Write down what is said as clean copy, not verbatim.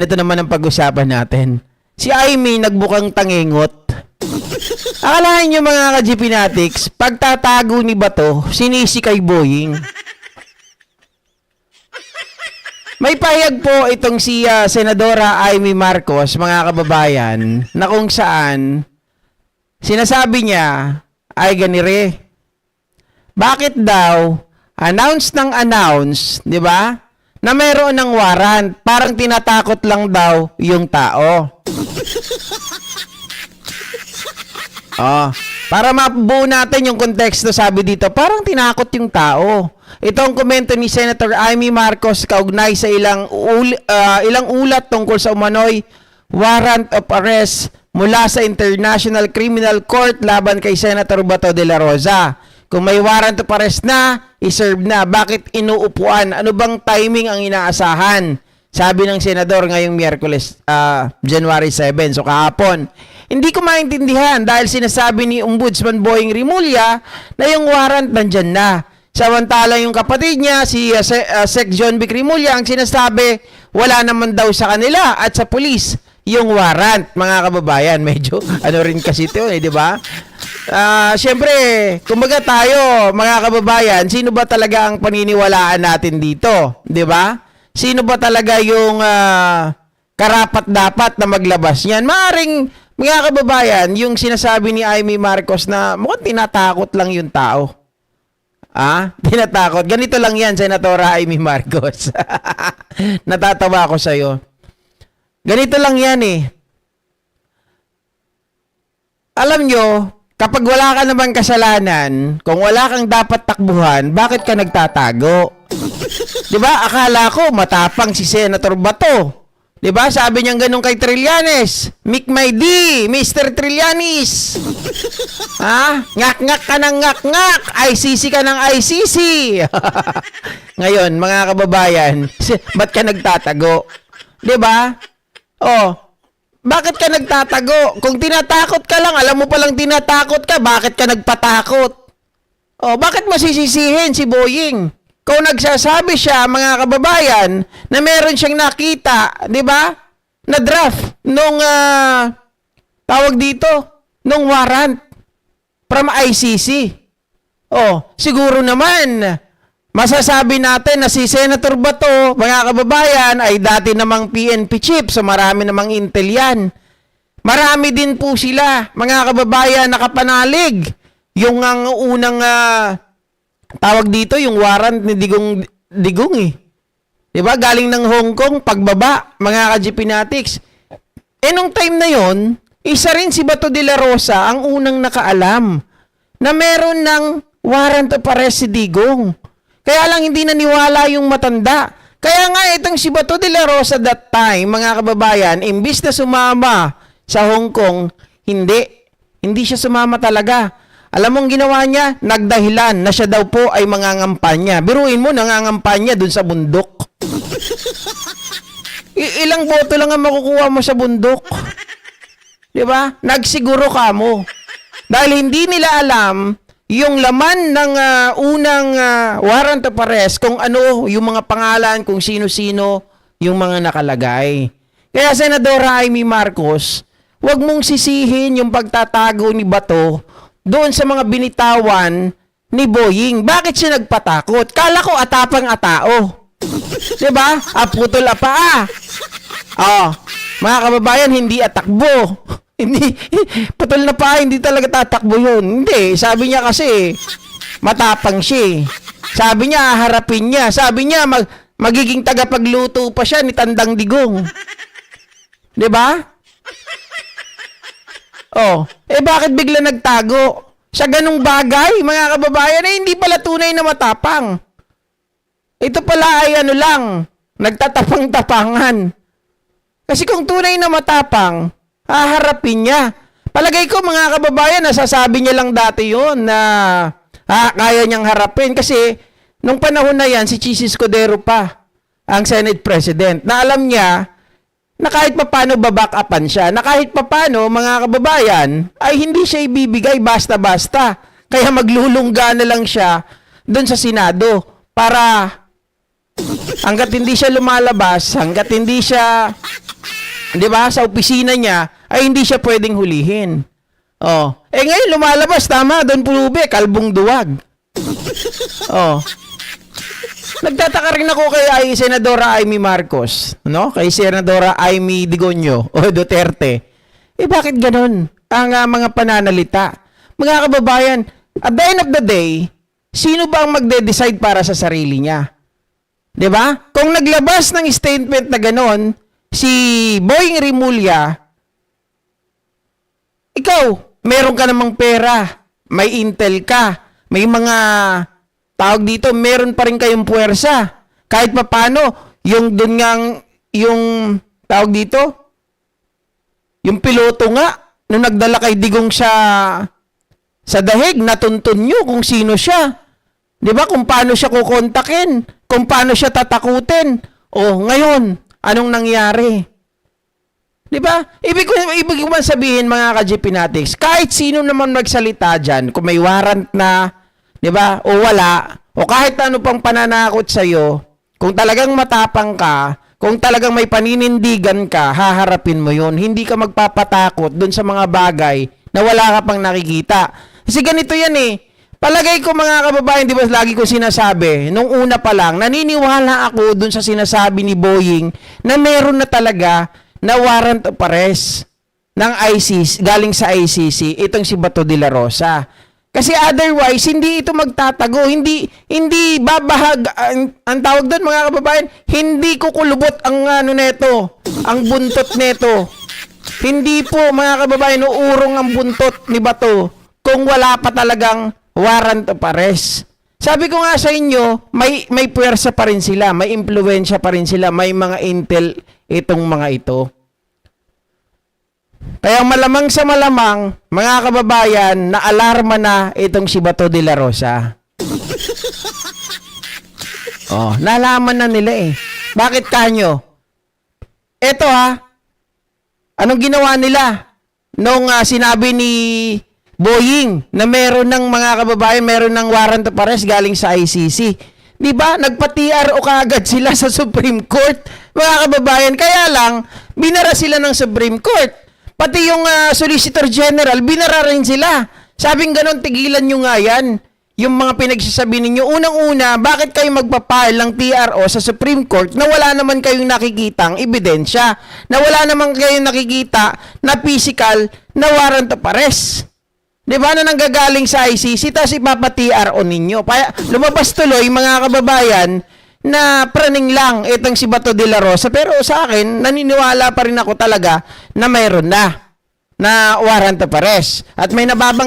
Ito naman ang pag-usapan natin. Si Amy nagbukang tangingot. Akalain nyo mga ka-GP Natics, pagtatago ni Bato, sinisi kay Boying. May pahayag po itong si Senadora Amy Marcos, mga kababayan, na kung saan sinasabi niya ay ganire. Bakit daw announce ng announce, di ba? Na meron ng warrant, parang tinatakot lang daw yung tao. Para mabuo natin yung konteksto, sabi dito, parang tinakot yung tao. Ito ang komento ni Senator Amy Marcos kaugnay sa ilang ulat tungkol sa umano'y warrant of arrest mula sa International Criminal Court laban kay Senator Bato de la Rosa. Kung may warrant of arrest na, iserve na. Bakit inuupuan? Ano bang timing ang inaasahan? Sabi ng senador ngayong Miyerkules, January 7, so kahapon. Hindi ko maintindihan dahil sinasabi ni Ombudsman Boying Rimulya na yung warrant nandyan na. Samantala yung kapatid niya, si Sec. John Vic Rimulya, ang sinasabi, wala naman daw sa kanila at sa pulis yung warrant, mga kababayan. Medyo ano rin kasi ito, di ba? Siyempre, kumbaga tayo, mga kababayan, sino ba talaga ang paniniwalaan natin dito? Di ba? Sino ba talaga yung karapat-dapat na maglabas niyan? Maaring, mga kababayan, yung sinasabi ni Amy Marcos na mukhang tinatakot lang yung tao. Tinatakot. Ganito lang yan, Senatora Amy Marcos. Natatawa ako sa'yo. Ganito lang yan eh. Alam nyo, kapag wala ka naman kasalanan, kung wala kang dapat takbuhan, bakit ka nagtatago? Diba? Akala ko matapang si Senator Bato. Diba? Sabi niyang ganun kay Trillanes. Mick my D, Mr. Trillanes. Ngak-ngak ka ng ngak-ngak. ICC ka ng ICC. Ngayon, mga kababayan, ba't ka nagtatago? Diba? Bakit ka nagtatago? Kung tinatakot ka lang, alam mo palang tinatakot ka, bakit ka nagpatakot? Bakit masisisihin si Boying? Kung nagsasabi siya, mga kababayan, na meron siyang nakita, di ba? Na draft nung, tawag dito, nung warrant from ICC. Siguro naman, masasabi natin na si Senator Bato, mga kababayan, ay dati namang PNP chief, so marami namang intel yan. Marami din po sila, mga kababayan, nakapanalig. Yung ang unang, tawag dito, yung warrant ni Digong eh. Diba? Galing ng Hong Kong, pagbaba, mga ka-GP Natics. Nung time na yon, isa rin si Bato de la Rosa ang unang nakaalam na meron ng warrant of arrest si Digong. Kaya lang hindi naniwala yung matanda. Kaya nga itong si Bato de la Rosa that time, mga kababayan, imbis na sumama sa Hong Kong, hindi siya sumama talaga. Alam mong ginawa niya? Nagdahilan na siya daw po ay mangangampanya. Biruin mo, nangangampanya dun sa bundok. Ilang boto lang ang makukuha mo sa bundok. Diba? Nagsiguro ka mo. Dahil hindi nila alam yung laman ng unang warrant of arrest, kung ano yung mga pangalan, kung sino-sino yung mga nakalagay. Kaya Senadora Amy Marcos, wag mong sisihin yung pagtatago ni Bato doon sa mga binitawan ni Boying. Bakit siya nagpatakot? Kala ko atapang-atao. Diba? Putol pa. Mga kababayan, hindi atakbo. Hindi, putol na pa, hindi talaga tatakbo yun. Hindi, sabi niya kasi, matapang siya. Sabi niya, harapin niya. Sabi niya, magiging tagapagluto pa siya ni Tandang Digong. Diba? Bakit bigla nagtago? Sa ganung bagay, mga kababayan, hindi pala tunay na matapang. Ito pala ay nagtatapang-tapangan. Kasi kung tunay na matapang, haharapin niya. Palagay ko, mga kababayan, nasasabi niya lang dati yun na kaya niyang harapin. Kasi, nung panahon na yan, si Chis Escudero pa, ang Senate President, na alam niya, na kahit papano baback-upan siya, na kahit papano, mga kababayan, ay hindi siya ibibigay basta-basta. Kaya maglulungga na lang siya doon sa Senado para Hanggat hindi siya lumalabas, hanggat hindi siya, di ba, sa opisina niya, ay hindi siya pwedeng hulihin. Oh. Eh ngayon lumalabas, tama, Don Pulube, kalbong duwag. Oh. Nagtataka rin ako kay Senadora Amy Marcos, no? Kay Senadora Amy Digonio o Duterte. Eh bakit ganun ang mga pananalita? Mga kababayan, at the end of the day, sino ba ang magde-decide para sa sarili niya? 'Di ba? Kung naglabas ng statement na ganon, si Boying Rimulya, ikaw, meron ka namang pera, may intel ka, may mga tawag dito, meron pa rin kayong puwersa. Kahit papaano, yung dun ngang, yung tawag dito, yung piloto nga, nung nagdala kay Digong sa dahig, natuntun nyo kung sino siya. Di ba? Kung paano siya kukontakin, kung paano siya tatakutin. O, ngayon, anong nangyari? Di ba? Ibig ko man sabihin, mga ka-GP Natics, kahit sino naman magsalita dyan, kung may warrant na, di ba? O wala, o kahit ano pang pananakot sa'yo, kung talagang matapang ka, kung talagang may paninindigan ka, haharapin mo yun. Hindi ka magpapatakot dun sa mga bagay na wala ka pang nakikita. Kasi ganito yan eh. Palagay ko mga kababayan, di ba lagi ko sinasabi, nung una pa lang, naniniwala ako dun sa sinasabi ni Boying na meron na talaga na warrant of arrest ng ICC, galing sa ICC, itong si Bato de la Rosa. Kasi otherwise, hindi ito magtatago, hindi babahag, ang tawag doon mga kababayan, hindi kukulubot ang ano neto, ang buntot neto. Hindi po mga kababayan, uurong ang buntot ni Bato kung wala pa talagang warrant of arrest. Sabi ko nga sa inyo, may puwersa pa rin sila, may impluwensya pa rin sila, may mga intel itong mga ito. Kaya malamang sa malamang, mga kababayan, na alarma na itong si Bato de la Rosa. Oh, nalaman na nila eh. Bakit kanyo? Eto anong ginawa nila? Nung sinabi ni Boying na meron ng mga kababayan, meron ng warrant of arrest galing sa ICC. Di ba? Nagpa-TRO kaagad sila sa Supreme Court. Mga kababayan, kaya lang, binara sila ng Supreme Court. Pati yung Solicitor General, binara rin sila. Sabing ganon, tigilan nyo nga yan. Yung mga pinagsasabi ninyo, unang-una, bakit kayo magpapile ng TRO sa Supreme Court na wala naman kayong nakikitang ebidensya, na wala naman kayong nakikita na physical na warrant of arrest? Di ba na nanggagaling sa ICC, tapos ipapa-TRO ninyo. Lumabas tuloy, mga kababayan, na praning lang itong si Bato de la Rosa. Pero sa akin, naniniwala pa rin ako talaga na mayroon na warrant of arrest. At may nababanggit